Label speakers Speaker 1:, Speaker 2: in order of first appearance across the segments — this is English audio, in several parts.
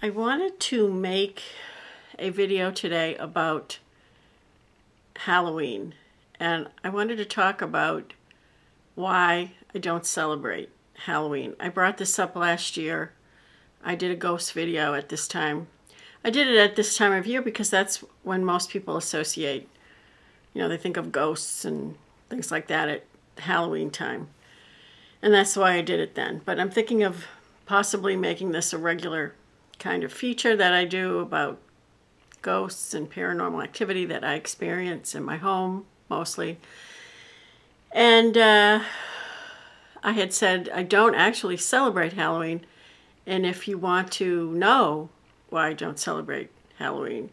Speaker 1: I wanted to make a video today about Halloween, and I wanted to talk about why I don't celebrate Halloween. I brought this up last year. I did a ghost video at this time. I did it at this time of year because that's when most people associate, they think of ghosts and things like that at Halloween time. And that's why I did it then. But I'm thinking of possibly making this a regular kind of feature that I do about ghosts and paranormal activity that I experience in my home mostly. And I had said I don't actually celebrate Halloween, and if you want to know why I don't celebrate Halloween,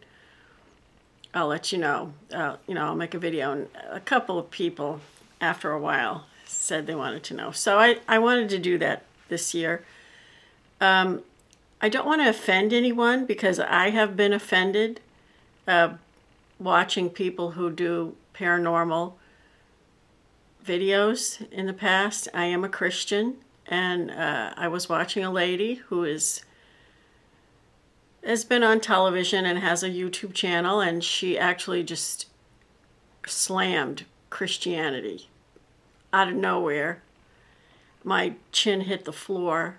Speaker 1: I'll let you know. I'll make a video, and a couple of people after a while said they wanted to know. So I wanted to do that this year. I don't want to offend anyone because I have been offended watching people who do paranormal videos in the past. I am a Christian, and I was watching a lady who has been on television and has a YouTube channel, and she actually just slammed Christianity out of nowhere. My chin hit the floor,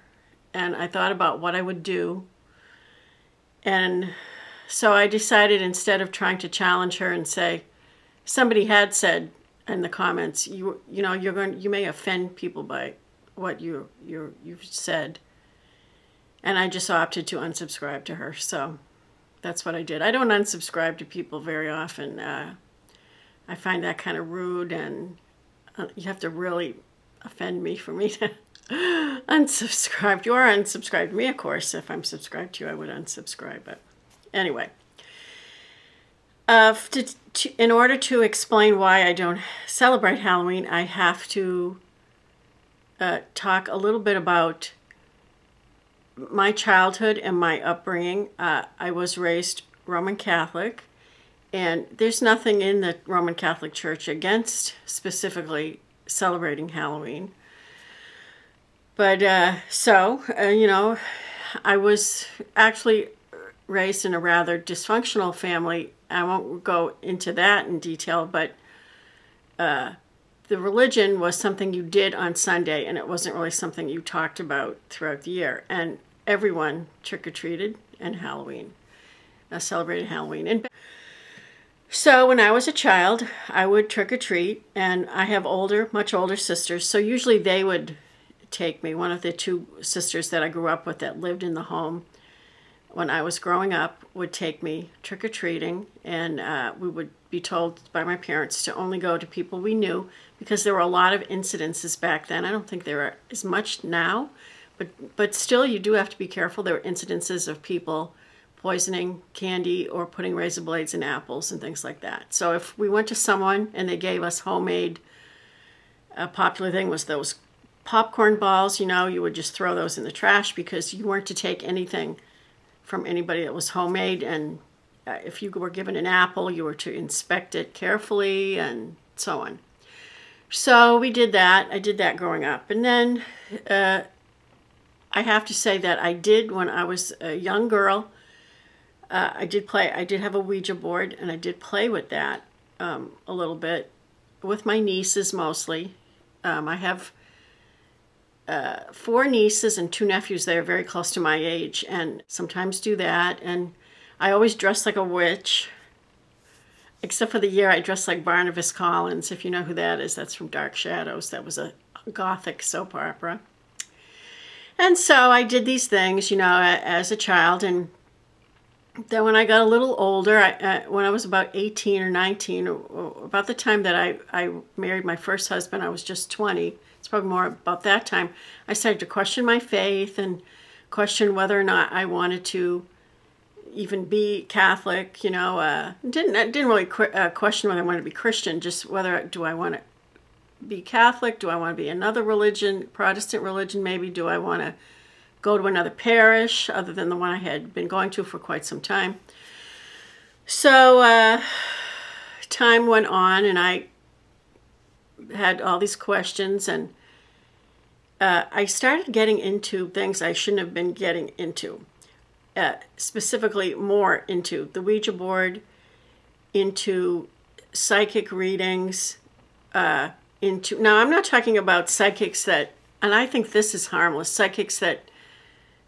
Speaker 1: and I thought about what I would do. And so I decided, instead of trying to challenge her and say, somebody had said in the comments, you may offend people by what you've said. And I just opted to unsubscribe to her. So that's what I did. I don't unsubscribe to people very often. I find that kind of rude, and you have to really offend me for me to unsubscribe. You are unsubscribed to me, of course. If I'm subscribed to you, I would unsubscribe. But anyway, in order to explain why I don't celebrate Halloween, I have to talk a little bit about my childhood and my upbringing. I was raised Roman Catholic, and there's nothing in the Roman Catholic Church against specifically celebrating Halloween. But I was actually raised in a rather dysfunctional family. I won't go into that in detail, but the religion was something you did on Sunday, and it wasn't really something you talked about throughout the year. And everyone trick-or-treated and celebrated Halloween. And so when I was a child, I would trick-or-treat, and I have much older sisters, so usually they would take me. One of the two sisters that I grew up with that lived in the home when I was growing up would take me trick-or-treating, and we would be told by my parents to only go to people we knew, because there were a lot of incidences back then. I don't think there are as much now, but still you do have to be careful. There were incidences of people poisoning candy or putting razor blades in apples and things like that. So if we went to someone and they gave us homemade, a popular thing was those popcorn balls, you would just throw those in the trash because you weren't to take anything from anybody that was homemade. And if you were given an apple, you were to inspect it carefully and so on. So we did that. I did that growing up. And then I have to say that I did, when I was a young girl, I did have a Ouija board, and I did play with that a little bit with my nieces mostly. I have 4 nieces and 2 nephews. They are very close to my age, and sometimes do that. And I always dress like a witch, except for the year I dressed like Barnabas Collins. If you know who that is, that's from Dark Shadows. That was a gothic soap opera. And so I did these things, as a child. And then when I got a little older, when I was about 18 or 19, or about the time that I married my first husband, I was just 20. It's probably more about that time. I started to question my faith and question whether or not I wanted to even be Catholic. Didn't really question whether I wanted to be Christian, just do I want to be Catholic? Do I want to be another religion, Protestant religion maybe? Do I want to go to another parish other than the one I had been going to for quite some time? So time went on, and I had all these questions, and I started getting into things I shouldn't have been getting into. specifically more into the Ouija board, into psychic readings, into, now I'm not talking about psychics that, and I think this is harmless, psychics that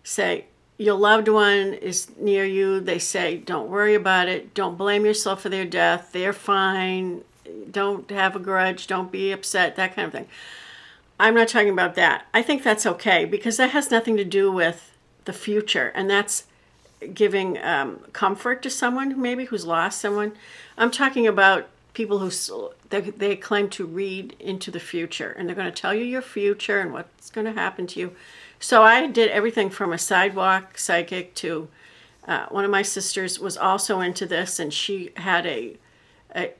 Speaker 1: say your loved one is near you, they say don't worry about it, don't blame yourself for their death, they're fine, don't have a grudge, don't be upset, that kind of thing. I'm not talking about that. I think that's okay because that has nothing to do with the future, and that's giving comfort to someone maybe who's lost someone. I'm talking about people who they claim to read into the future, and they're going to tell you your future and what's going to happen to you. So I did everything from a sidewalk psychic to one of my sisters was also into this, and she had a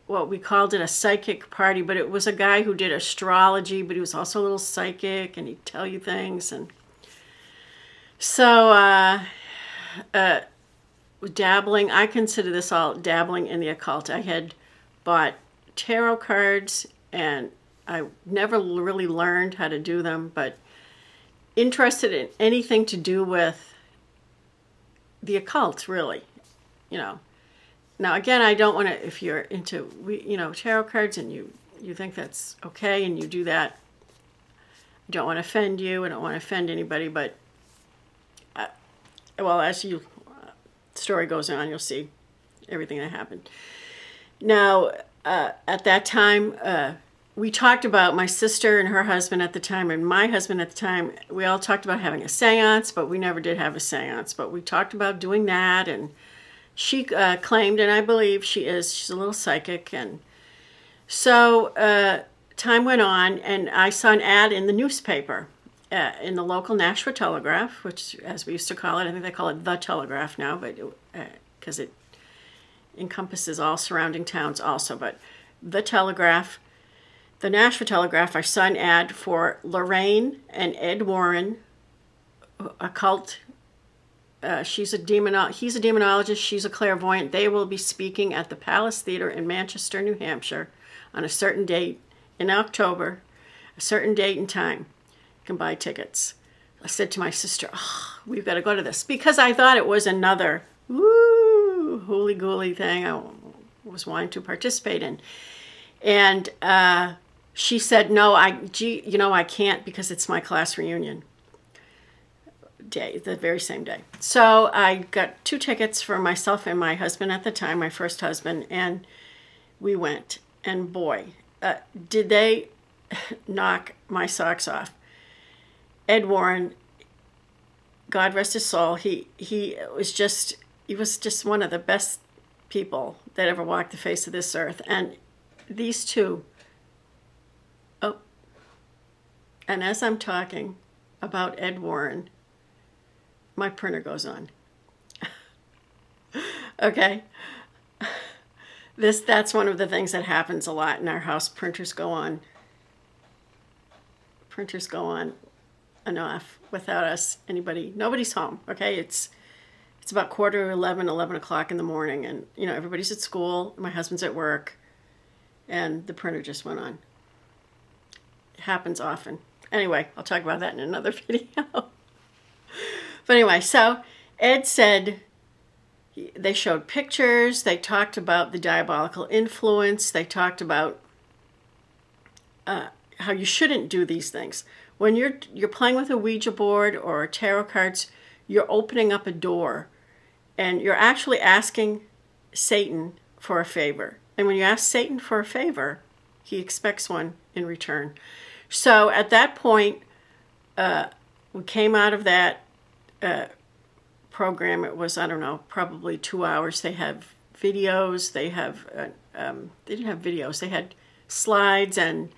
Speaker 1: what we called it a psychic party, but it was a guy who did astrology, but he was also a little psychic, and he'd tell you things. And so dabbling, I consider this all dabbling in the occult. I had bought tarot cards, and I never really learned how to do them, but interested in anything to do with the occult, really, you know. Now, again, I don't want to, if you're into, tarot cards and you think that's okay and you do that, I don't want to offend you. I don't want to offend anybody, but, well, as the story goes on, you'll see everything that happened. Now, at that time, we talked about, my sister and her husband at the time and my husband at the time, we all talked about having a seance, but we never did have a seance. But we talked about doing that, and she claimed, and I believe she's a little psychic. And so time went on, and I saw an ad in the newspaper, in the local Nashua Telegraph, which, as we used to call it, I think they call it The Telegraph now, but because it encompasses all surrounding towns also. But The Telegraph, the Nashua Telegraph, I saw an ad for Lorraine and Ed Warren, occult. He's a demonologist, she's a clairvoyant. They will be speaking at the Palace Theater in Manchester, New Hampshire on a certain date in October, a certain date and time. You can buy tickets. I said to my sister, we've got to go to this, because I thought it was another hooly-gooly thing I was wanting to participate in. And she said, no, I can't because it's my class reunion day, the very same day. So I got 2 tickets for myself and my husband at the time, my first husband, and we went. And boy, did they knock my socks off. Ed Warren, God rest his soul, he was just one of the best people that ever walked the face of this earth. And these two, and as I'm talking about Ed Warren, my printer goes on. Okay. That's one of the things that happens a lot in our house. Printers go on and off without us, nobody's home. Okay. It's about 11 o'clock in the morning, and everybody's at school. My husband's at work, and the printer just went on. It happens often. Anyway, I'll talk about that in another video. But anyway, so Ed said, they showed pictures, they talked about the diabolical influence, they talked about how you shouldn't do these things. When you're playing with a Ouija board or tarot cards, you're opening up a door, and you're actually asking Satan for a favor. And when you ask Satan for a favor, he expects one in return. So at that point, we came out of that program. It was, I don't know, probably 2 hours. They have videos. They didn't have videos. They had slides and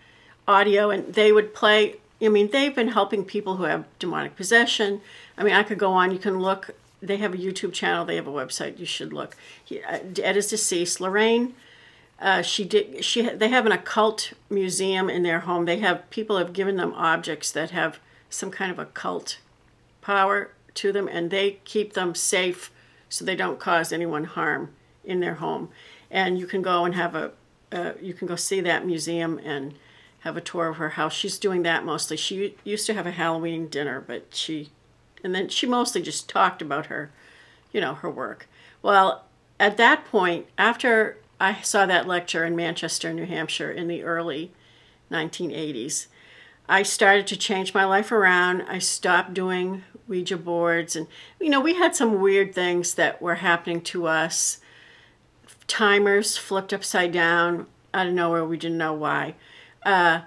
Speaker 1: audio, and they would play. They've been helping people who have demonic possession. I could go on. You can look. They have a YouTube channel. They have a website. You should look. Ed is deceased. Lorraine, they have an occult museum in their home. People have given them objects that have some kind of occult power to them, and they keep them safe so they don't cause anyone harm in their home. And you can go and you can go see that museum and have a tour of her house. She's doing that mostly. She used to have a Halloween dinner, but she mostly just talked about her her work. Well, at that point, after I saw that lecture in Manchester, New Hampshire in the early 1980s, I started to change my life around. I stopped doing Ouija boards, and we had some weird things that were happening to us. Timers flipped upside down out of nowhere. We didn't know why. I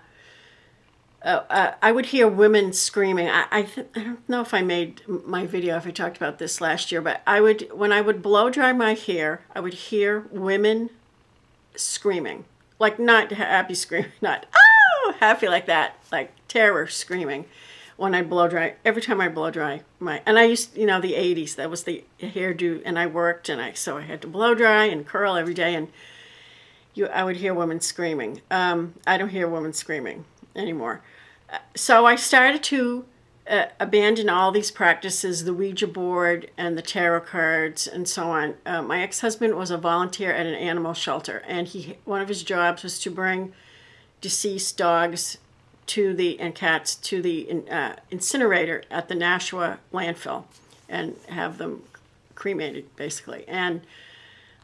Speaker 1: would hear women screaming. I don't know if I made my video, if I talked about this last year, but when I would blow dry my hair, I would hear women screaming. Like, not happy screaming, not, oh, happy like that, like terror screaming when I blow dry. Every time I blow dry and I used, the 80s, that was the hairdo, and I worked, so I had to blow dry and curl every day, and I would hear women screaming. I don't hear women screaming anymore. So I started to abandon all these practices, the Ouija board and the tarot cards and so on. My ex-husband was a volunteer at an animal shelter, and one of his jobs was to bring deceased dogs and cats to the incinerator at the Nashua landfill and have them cremated, basically. And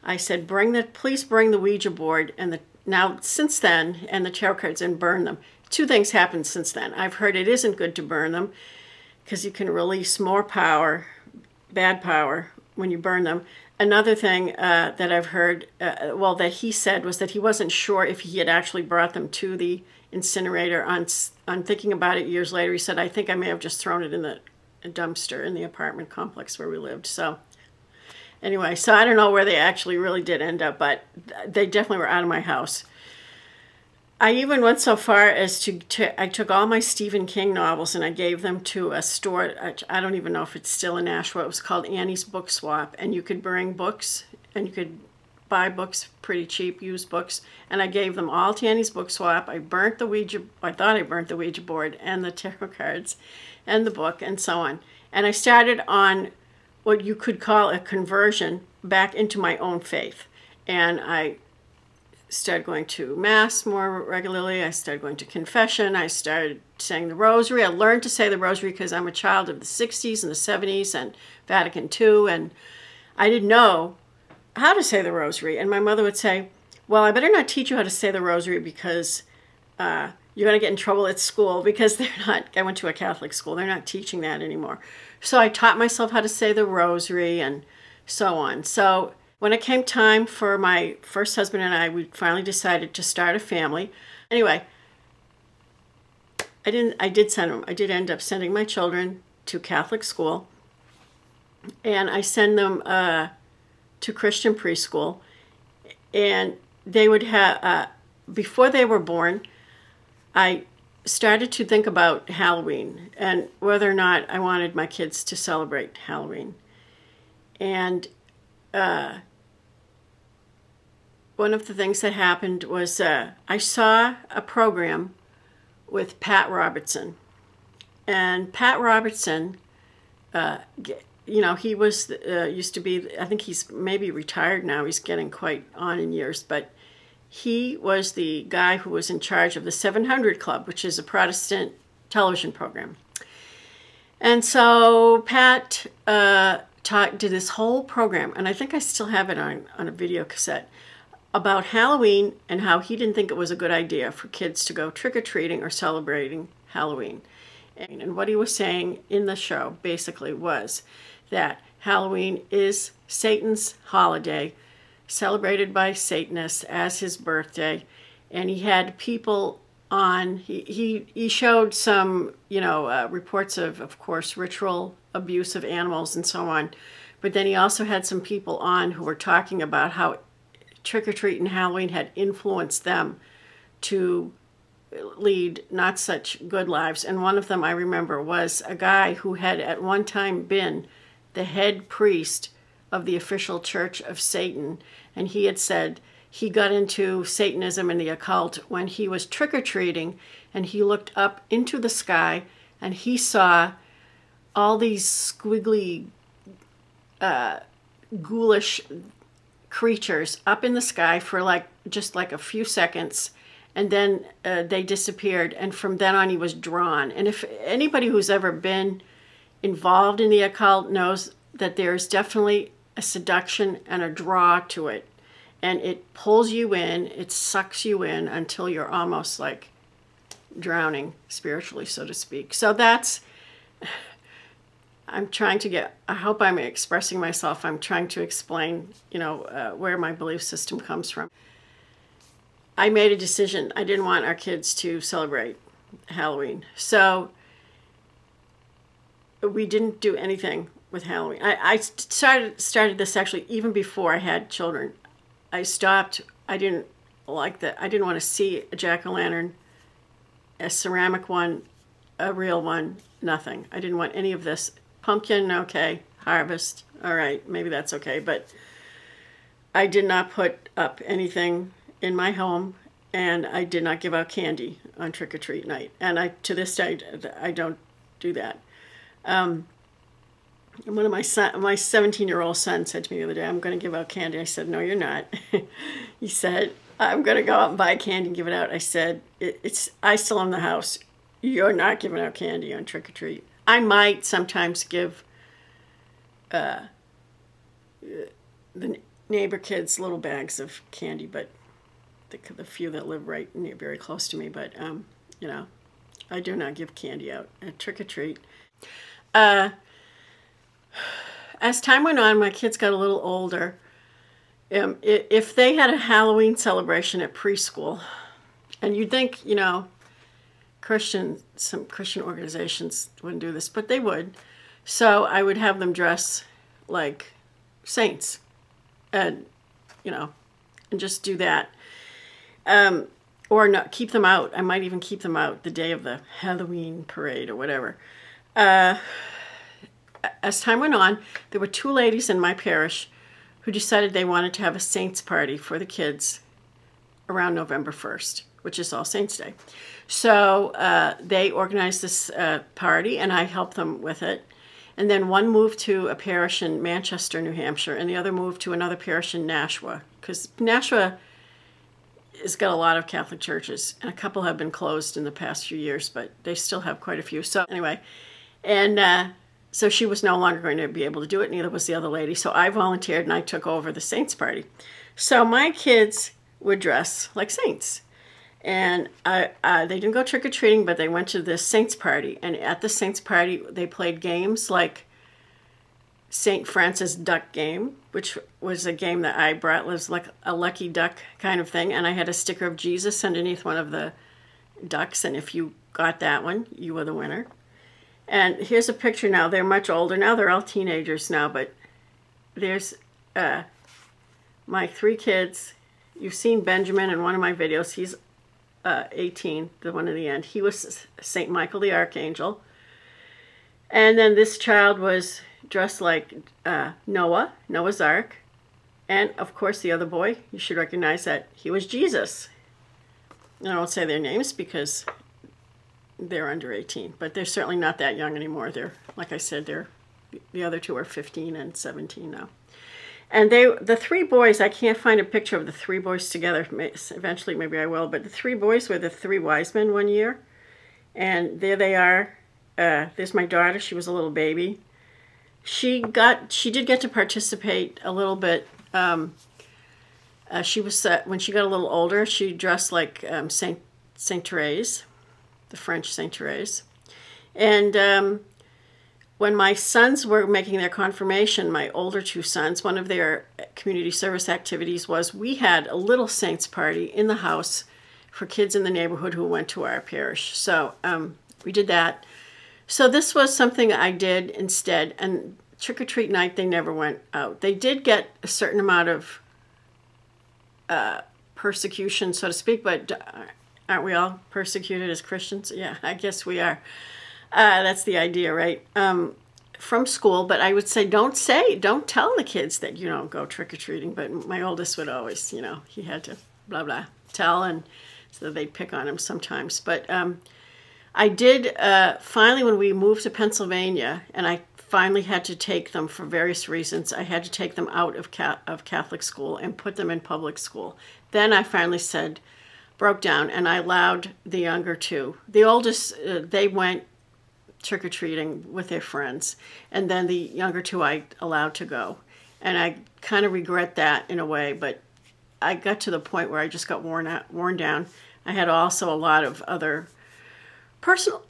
Speaker 1: I said, please bring the Ouija board since then, and the tarot cards, and burn them. Two things happened since then. I've heard it isn't good to burn them because you can release more power, bad power, when you burn them. Another thing that I've heard, that he said, was that he wasn't sure if he had actually brought them to the incinerator. On thinking about it years later, he said, I think I may have just thrown it in the dumpster in the apartment complex where we lived. So anyway, so I don't know where they actually really did end up, but they definitely were out of my house. I even went so far as I took all my Stephen King novels and I gave them to a store. I don't even know if it's still in Nashua. It was called Annie's Book Swap, and you could bring books and you could buy books pretty cheap, used books. And I gave them all to Annie's Book Swap. I thought I burnt the Ouija board and the tarot cards and the book and so on. And I started on what you could call a conversion back into my own faith. And I started going to Mass more regularly. I started going to confession. I started saying the Rosary. I learned to say the Rosary because I'm a child of the 60s and the 70s and Vatican II, and I didn't know how to say the Rosary. And my mother would say, well, I better not teach you how to say the Rosary because you're going to get in trouble at school, because I went to a Catholic school. They're not teaching that anymore. So I taught myself how to say the Rosary and so on. So when it came time for my first husband and I, we finally decided to start a family. Anyway, I did end up sending my children to Catholic school, and I send them to Christian preschool, and they would have, before they were born, I started to think about Halloween and whether or not I wanted my kids to celebrate Halloween. And one of the things that happened was I saw a program with Pat Robertson. And Pat Robertson, he was used to be, I think he's maybe retired now. He's getting quite on in years. But he was the guy who was in charge of the 700 Club, which is a Protestant television program. And so Pat did this whole program, and I think I still have it on a video cassette, about Halloween and how he didn't think it was a good idea for kids to go trick-or-treating or celebrating Halloween. And what he was saying in the show basically was that Halloween is Satan's holiday, celebrated by Satanists as his birthday. And he had people on, he showed some, reports of course, ritual abuse of animals and so on. But then he also had some people on who were talking about how trick-or-treat and Halloween had influenced them to lead not such good lives. And one of them, I remember, was a guy who had at one time been the head priest of the official Church of Satan. And he had said he got into Satanism and the occult when he was trick-or-treating, and he looked up into the sky and he saw all these squiggly, ghoulish creatures up in the sky for just a few seconds, and then they disappeared. And from then on, he was drawn. And if anybody who's ever been involved in the occult knows that there's definitely a seduction and a draw to it. And it pulls you in, it sucks you in until you're almost like drowning spiritually, so to speak. So that's, I'm trying to get, I hope I'm expressing myself. I'm trying to explain, where my belief system comes from. I made a decision. I didn't want our kids to celebrate Halloween. So we didn't do anything with Halloween. I started this actually even before I had children. I stopped. I didn't like that. I didn't want to see a jack-o'-lantern, a ceramic one, a real one, nothing. I didn't want any of this. Pumpkin, okay. Harvest, all right, maybe that's okay. But I did not put up anything in my home, and I did not give out candy on trick-or-treat night. And to this day, I don't do that. One of my 17-year-old son said to me the other day, I'm going to give out candy. I said, no, you're not. He said, I'm going to go out and buy candy and give it out. I said, I still own the house. You're not giving out candy on trick-or-treat. I might sometimes give the neighbor kids little bags of candy, but the few that live right near, very close to me, but I do not give candy out at trick-or-treat. As time went on, my kids got a little older. If they had a Halloween celebration at preschool, and you'd think, some Christian organizations wouldn't do this, but they would. So I would have them dress like saints, and just do that. Or not keep them out. I might even keep them out the day of the Halloween parade or whatever. As time went on, there were two ladies in my parish who decided they wanted to have a saints party for the kids around November 1st, which is All Saints Day. So they organized this party, and I helped them with it. And then one moved to a parish in Manchester, New Hampshire, and the other moved to another parish in Nashua, because Nashua has got a lot of Catholic churches, and a couple have been closed in the past few years, but they still have quite a few. So anyway, and so she was no longer going to be able to do it, neither was the other lady. So I volunteered, and I took over the saints party. So my kids would dress like saints. And they didn't go trick-or-treating, but they went to this saints party. And at the saints party, they played games like St. Francis Duck Game, which was a game that I brought. It was like a lucky duck kind of thing. And I had a sticker of Jesus underneath one of the ducks. And if you got that one, you were the winner. And here's a picture now. They're much older now. They're all teenagers now. But there's my three kids. You've seen Benjamin in one of my videos. He's 18, the one in the end. He was St. Michael the Archangel. And then this child was dressed like Noah's Ark. And, of course, the other boy, you should recognize that he was Jesus. I won't say their names because they're under 18. But they're certainly not that young anymore. They're, like I said, the other two are 15 and 17 now. And the three boys, I can't find a picture of the three boys together. Eventually, maybe I will. But the three boys were the three wise men one year. And there they are. There's my daughter. She was a little baby. She did get to participate a little bit. She was when she got a little older, she dressed like Saint Therese, the French Saint Therese. And when my sons were making their confirmation, my older two sons, one of their community service activities was we had a little saints party in the house for kids in the neighborhood who went to our parish. So we did that. So this was something I did instead. And trick-or-treat night, they never went out. They did get a certain amount of persecution, so to speak, but aren't we all persecuted as Christians? Yeah, I guess we are. That's the idea, right? From school, but I would say don't tell the kids that you don't go trick-or-treating. But my oldest would always, he had to blah, blah, tell, and so they'd pick on him sometimes. But I did, finally, when we moved to Pennsylvania, and I finally had to take them for various reasons, I had to take them out of Catholic school and put them in public school. Then I finally broke down, and I allowed the younger two. The oldest, they went trick-or-treating with their friends. And then the younger two I allowed to go. And I kind of regret that in a way, but I got to the point where I just got worn down. I had also a lot of other personal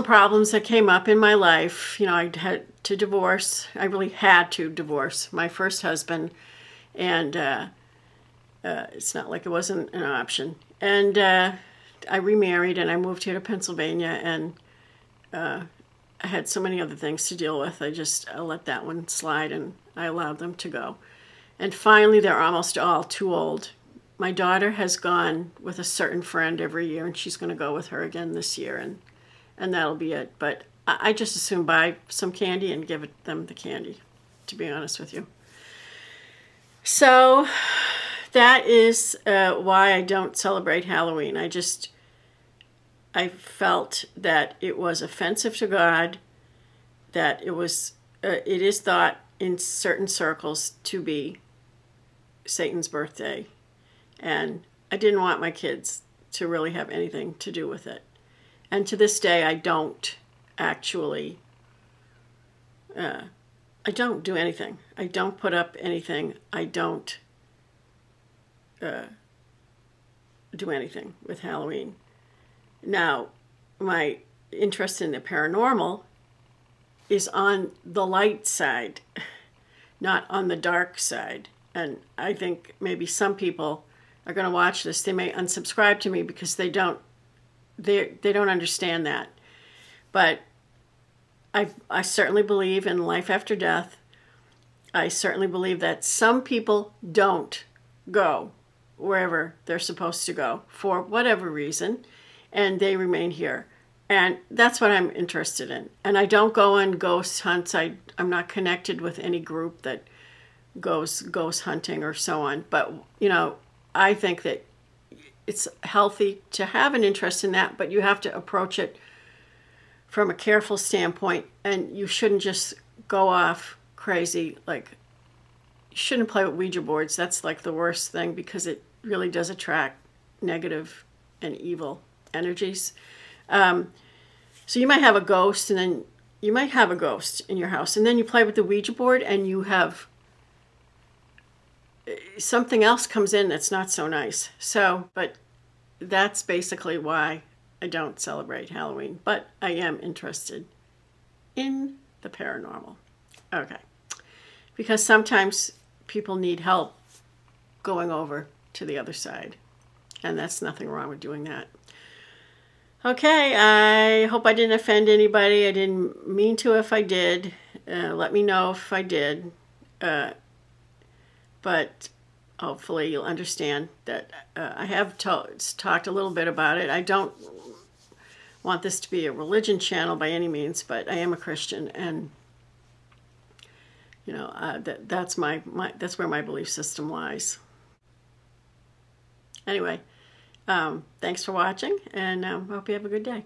Speaker 1: problems that came up in my life. You know, I had to divorce. I really had to divorce my first husband, and it's not like it wasn't an option. And I remarried, and I moved here to Pennsylvania, and I had so many other things to deal with. I let that one slide, and I allowed them to go. And finally, they're almost all too old. My daughter has gone with a certain friend every year, and she's going to go with her again this year, and that'll be it. But I just assume buy some candy and give them the candy, to be honest with you. So that is why I don't celebrate Halloween. I felt that it was offensive to God, that it is thought in certain circles to be Satan's birthday, and I didn't want my kids to really have anything to do with it. And to this day, I don't actually, I don't do anything. I don't put up anything. I don't do anything with Halloween. Now, my interest in the paranormal is on the light side, not on the dark side. And I think maybe some people are going to watch this. They may unsubscribe to me because they don't understand that. But I certainly believe in life after death. I certainly believe that some people don't go wherever they're supposed to go for whatever reason, and they remain here. And that's what I'm interested in. And I don't go on ghost hunts. I'm not connected with any group that goes ghost hunting or so on. But, you know, I think that it's healthy to have an interest in that, but you have to approach it from a careful standpoint, and you shouldn't just go off crazy. Like, you shouldn't play with Ouija boards. That's like the worst thing, because it really does attract negative and evil energies. So you might have a ghost, and then you might have a ghost in your house, and then you play with the Ouija board, and you have something else comes in that's not so nice. So, but that's basically why I don't celebrate Halloween, but I am interested in the paranormal. Okay. Because sometimes people need help going over to the other side, and that's nothing wrong with doing that. Okay, I hope I didn't offend anybody. I didn't mean to if I did. Let me know if I did. But hopefully you'll understand that I have talked a little bit about it. I don't want this to be a religion channel by any means, but I am a Christian, and you know, that's that's where my belief system lies. Anyway, thanks for watching, and I hope you have a good day.